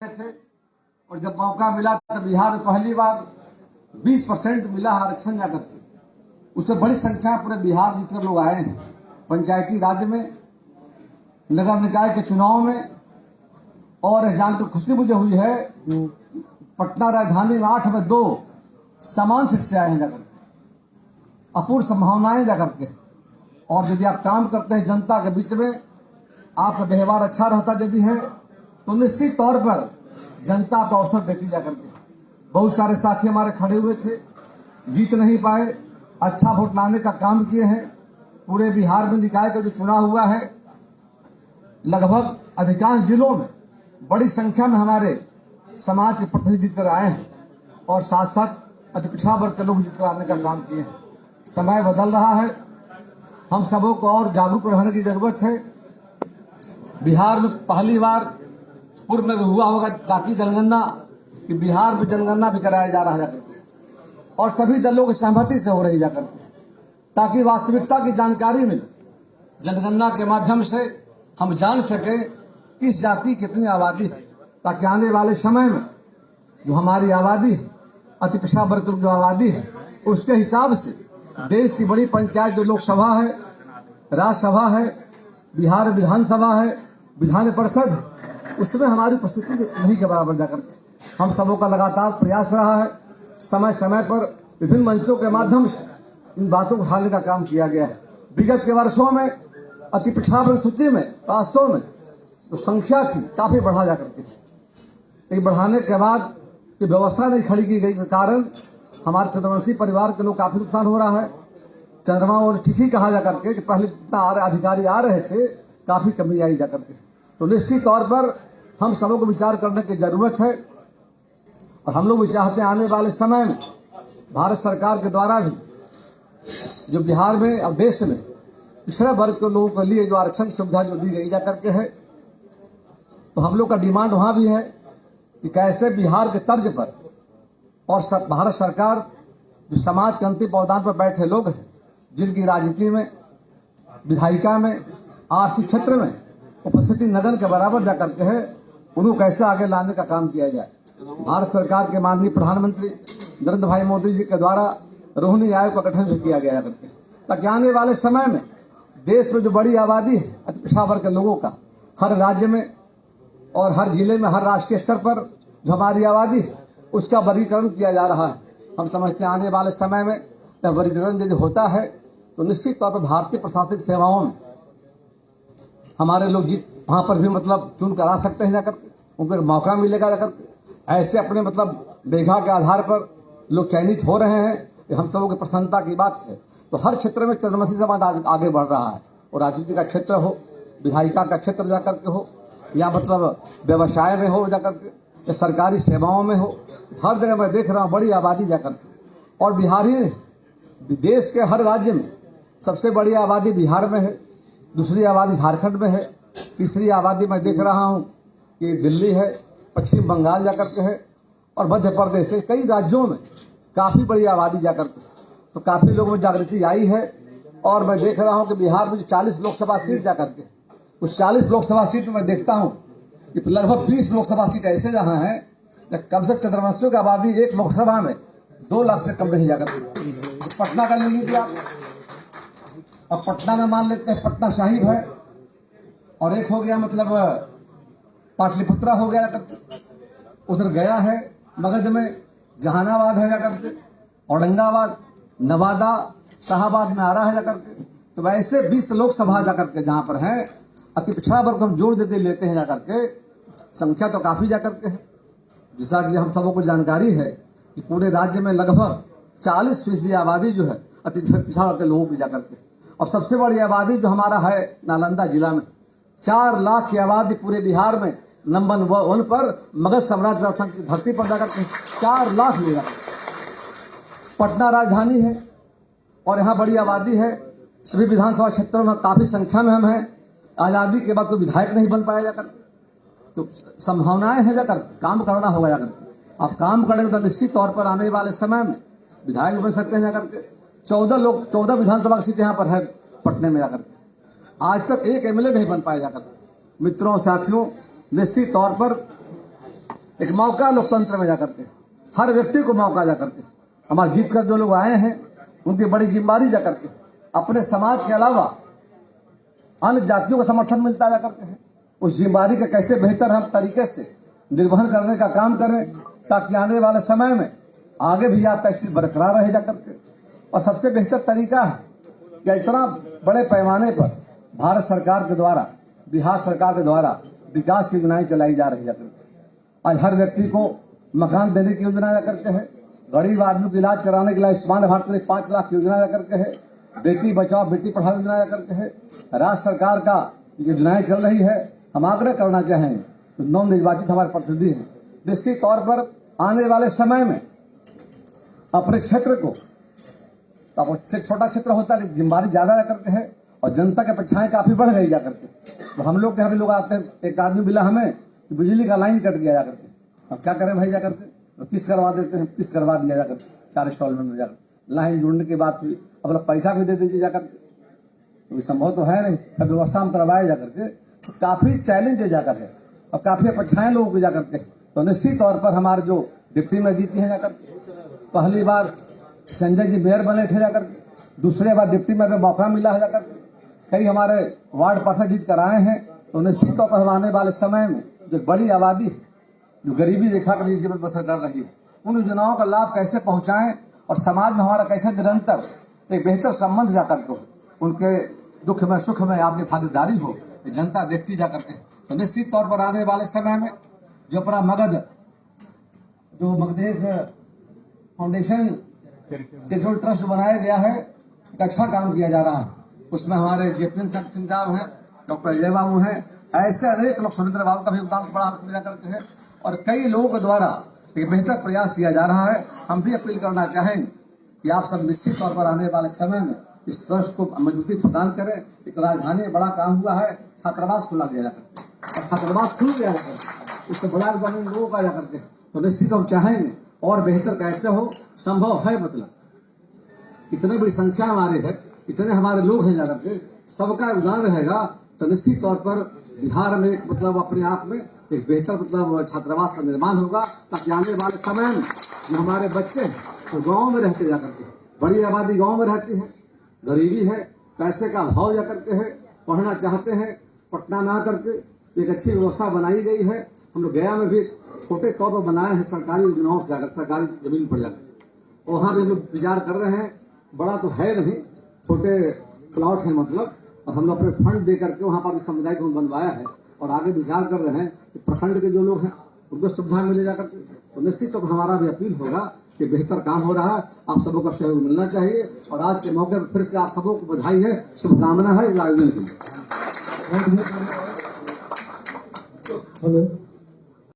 थे और जब मौका मिला तब बिहार में पहली बार 20% मिला आरक्षण जाकर के। उससे बड़ी संख्या पूरे बिहार में लोग आए हैं। पंचायती राज में, नगर निकाय के चुनाव में, और जानकर खुशी मुझे हुई है पटना राजधानी में 8 में 2 समान सीट से आए हैं जाकर के, अपूर्व संभावनाएं जाकर के। और यदि आप काम करते हैं जनता के बीच में, आपका व्यवहार अच्छा रहता यदि है तो निश्चित तौर पर जनता आपको अवसर देती जाकर के। बहुत सारे साथी हमारे खड़े हुए थे, जीत नहीं पाए, अच्छा वोट लाने का काम किए हैं। पूरे बिहार में निकाय का जो चुनाव हुआ है, लगभग अधिकांश जिलों में बड़ी संख्या में हमारे समाज के प्रतिनिधि जीत कर आए हैं और साथ साथ अति पिछड़ा वर्ग के लोग जीत कर आने का काम किए हैं। समय बदल रहा है, हम सबों को और जागरूक रहने की जरूरत है। बिहार में पहली बार, पूर्व में हुआ होगा जातीय जनगणना, कि बिहार में जनगणना भी कराया जा रहा है जाकर के, और सभी दलों की सहमति से हो रही जाकर के, ताकि वास्तविकता की जानकारी मिले। जनगणना के माध्यम से हम जान सके किस जाति की कितनी आबादी है, ताकि आने वाले समय में जो हमारी आबादी है, अति पिछड़ा वर्ग की जो आबादी है, उसके हिसाब से देश की बड़ी पंचायत जो लोकसभा है, राज्यसभा है, बिहार विधानसभा है, विधान परिषद है, उसमें हमारी उपस्थिति नहीं के बराबर जाकर के हम सबों का लगातार प्रयास रहा है। समय समय पर विभिन्न मंचों के माध्यम से इन बातों को उठाने का काम किया गया है। विगत के वर्षों में अति पिछड़ा वर्ग सूची में वास्तव में जो संख्या थी काफी बढ़ा जाकर के, बढ़ाने के बाद ये व्यवस्था नहीं खड़ी की गई, के कारण हमारे चंद्रवंशी परिवार के लोग काफी नुकसान हो रहा है। चंद्रमा और ठीक ही कहा जाकर के कि पहले जितना अधिकारी आ रहे थे, काफी कमी आई जाकर के। तो निश्चित तौर पर हम सबों को विचार करने की जरूरत है, और हम लोग भी चाहते हैं आने वाले समय में भारत सरकार के द्वारा भी जो बिहार में और देश में पिछड़े वर्ग के लोगों के लिए जो आरक्षण सुविधा जो दी गई जाकर के है, तो हम लोग का डिमांड वहां भी है कि कैसे बिहार के तर्ज पर और भारत सरकार जो समाज के अंतिम पावदान पर बैठे लोग हैं, जिनकी राजनीति में, विधायिका में, आर्थिक क्षेत्र में उपस्थिति नगन के बराबर जाकर के है, उनको कैसे आगे लाने का काम किया जाए। भारत सरकार के माननीय प्रधानमंत्री नरेंद्र भाई मोदी जी के द्वारा रोहिणी आयोग का गठन भी किया गया करके, ताकि आने वाले समय में देश में जो बड़ी आबादी है अति पिछड़ा वर्ग के लोगों का, हर राज्य में और हर जिले में, हर राष्ट्रीय स्तर पर जो हमारी आबादी है, उसका वर्गीकरण किया जा रहा है। हम समझते हैं आने वाले समय में यह वर्गीकरण यदि होता है तो निश्चित तौर पर भारतीय प्रशासनिक सेवाओं में हमारे लोग जीत वहां पर भी चुन कर आ सकते हैं जाकर के, उनको मौका मिलेगा जाकर के। ऐसे अपने बेघा के आधार पर लोग चयनित हो रहे हैं, ये हम सबों की प्रसन्नता की बात है। तो हर क्षेत्र में चंद्रवंशी समाज आगे बढ़ रहा है, और राजनीति का क्षेत्र हो, विधायिका का क्षेत्र जाकर के हो, या व्यवसाय में हो जाकर के, या सरकारी सेवाओं में हो, हर जगह मैं देख रहा हूँ बड़ी आबादी जाकर के। और बिहारी देश के हर राज्य में सबसे बड़ी आबादी बिहार में है, दूसरी आबादी झारखंड में है, तीसरी आबादी मैं देख रहा हूँ कि दिल्ली है, पश्चिम बंगाल जाकर के है, और मध्य प्रदेश से कई राज्यों में काफी बड़ी आबादी जाकर के। तो काफी लोगों में जागृति आई है, और मैं देख रहा हूँ कि बिहार में जो 40 लोकसभा सीट जाकर के, उस 40 लोकसभा सीट में मैं देखता हूँ कि लगभग 20 लोकसभा सीट ऐसे जहाँ हैं कम से कम चंद्रवंशियों की आबादी एक लोकसभा में 2 लाख से कम नहीं जाकर के। पटना का ले लीजिए आप, अब पटना में मान लेते हैं पटना साहिब है, और एक हो गया पाटलिपुत्रा हो गया करके, उधर गया है, मगध में जहानाबाद है जाकर के, औरंगाबाद, नवादा, शाहाबाद में आ रहा है जाकर के। तो वैसे 20 लोकसभा जाकर के जहां पर है, अति पिछड़ा वर्ग हम जोड़ देते लेते हैं जाकर के, संख्या तो काफी जाकर के है। जैसा कि हम सबों को जानकारी है कि पूरे राज्य में लगभग 40% आबादी जो है अति पिछड़ा वर्ग के लोगों की जाकर के, और सबसे बड़ी आबादी जो हमारा है नालंदा जिला में, 4 लाख की आबादी पूरे बिहार में नंबर 1 पर मगध साम्राज्य की धरती पर जाकर 4 लाख लेगा। पटना राजधानी है और यहाँ बड़ी आबादी है, सभी विधानसभा क्षेत्रों में काफी संख्या में हम हैं। आजादी के बाद कोई विधायक नहीं बन पाया जाकर, तो संभावनाएं हैं जाकर, काम करना होगा जाकर। आप काम करेंगे तो निश्चित तौर पर आने वाले समय में विधायक बन सकते हैं जाकर के। 14 विधानसभा सीट यहाँ पर है पटने में जाकर के, आज तक एक MLA नहीं बन पाया जाकर। मित्रों, साथियों, निश्चित तौर पर एक मौका लोकतंत्र में जाकर के, हर व्यक्ति को मौका जाकर के, हमारे जीत कर जो लोग आए हैं उनकी बड़ी जिम्मेदारी जाकर के अपने समाज के अलावा अन्य जातियों का समर्थन मिलता जाकर के है। उस जिम्मेदारी का कैसे बेहतर हम तरीके से निर्वहन करने का काम करें ताकि आने वाले समय में आगे भी आप कैसे बरकरार रहे जाकर के। और सबसे बेहतर तरीका है कि इतना बड़े पैमाने पर भारत सरकार के द्वारा, बिहार सरकार के द्वारा विकास की योजनाएं चलाई जा रही जाकर के। आज हर व्यक्ति को मकान देने की योजना जाकर के है, गरीब आदमी को इलाज कराने के लिए आयुष्मान भारत के लिए 5 लाख की योजना जाकर के है, बेटी बचाओ बेटी पढ़ाओ योजना जाकर के है, राज्य सरकार का योजनाएं चल रही है। हम आग्रह करना चाहेंगे तो नव निर्वाचित हमारे प्रतिनिधि हैं, निश्चित तौर पर आने वाले समय में अपने क्षेत्र को, छोटा क्षेत्र होता है जिम्मेदारी ज्यादा जाकर के है और जनता की अपेक्षाएं काफी बढ़ गई जाकर के। तो हम लोग के यहाँ भी लोग आते हैं, एक आदमी मिला हमें बिजली का लाइन कट गया जाकर के, अब क्या करें भाई जाकर के, तो किस करवा देते हैं, किस करवा दिया जाकर 4 इंस्टॉलमेंट में जाकर लाइन जोड़ने के बाद फिर अब पैसा भी दे दीजिए जाकर के, तो संभव तो है नहीं, अब व्यवस्था हम करवाए जाकर के। तो काफी चैलेंज है जाकर है और काफी अपेक्षाएं लोगों को जाकर के। तो निश्चित तौर पर हमारे जो डिप्टी मेयर जीती है जाकर, पहली बार संजय जी मेयर बने थे जाकर, दूसरे बार डिप्टी मेयर में मौका मिला है जाकर, कई हमारे वार्ड पार्षद जीत कर आए हैं। तो निश्चित तौर पर हम आने वाले समय में जो बड़ी आबादी है जो गरीबी रेखा का जीवन बसर कर रही है, उन योजनाओं का लाभ कैसे पहुंचाएं और समाज में हमारा कैसे निरंतर एक बेहतर संबंध जाकर के, उनके दुख में सुख में आपकी भागीदारी हो, जनता देखती जाकर के। तो निश्चित तौर पर आने वाले समय में जो अपना मगधेश फाउंडेशन चैरिटेबल ट्रस्ट बनाया गया है, एक अच्छा काम किया जा रहा है। उसमें हमारे जेपी सिंह साहब हैं, डॉक्टर अजय बाबू हैं, ऐसे अनेक लोग, सुरेंद्र बाबू का भी योगदान बड़ा मिला करके है और कई लोगों के द्वारा एक बेहतर प्रयास किया जा रहा है। हम भी अपील करना चाहेंगे कि आप सब निश्चित तौर पर आने वाले समय में इस ट्रस्ट को मजबूती प्रदान करें। एक राजधानी में बड़ा काम हुआ है, छात्रावास खुला गया जाकर, छात्रावास खुल गया जाकर, उससे बड़ा लोगों का जाकर के। तो निश्चित हम चाहेंगे और बेहतर कैसे हो, संभव है, मतलब इतनी बड़ी संख्या हमारे है, इतने हमारे लोग हैं जाकर के, सबका योगदान रहेगा तो निश्चित तौर पर बिहार में मतलब अपने आप में एक बेहतर मतलब छात्रावास का निर्माण होगा ताकि आने वाले समय में जो हमारे बच्चे हैं वो गाँव में रहते जाकर के, बड़ी आबादी गाँव में रहती है, गरीबी है, पैसे का अभाव जाकर के है, पढ़ना चाहते हैं, पटना ना करके एक अच्छी व्यवस्था बनाई गई है। हम लोग गया में भी छोटे तौर पर बनाए हैं, सरकारी योजनाओं से जाकर, सरकारी जमीन पर जाकर, वहाँ भी हम लोग विचार कर रहे हैं। बड़ा तो है नहीं, छोटे प्लॉट है मतलब, और हम लोग अपने फंड दे करके वहाँ पर समुदाय को बनवाया है और आगे विचार कर रहे हैं कि प्रखंड के जो लोग हैं उनको सुविधा मिले जाकर के। तो निश्चित तौर पर हमारा भी अपील होगा कि बेहतर काम हो रहा है, आप सबों का सहयोग मिलना चाहिए। और आज के मौके पर फिर से आप सबों को बधाई है, शुभकामना है इस आयोजन के लिए।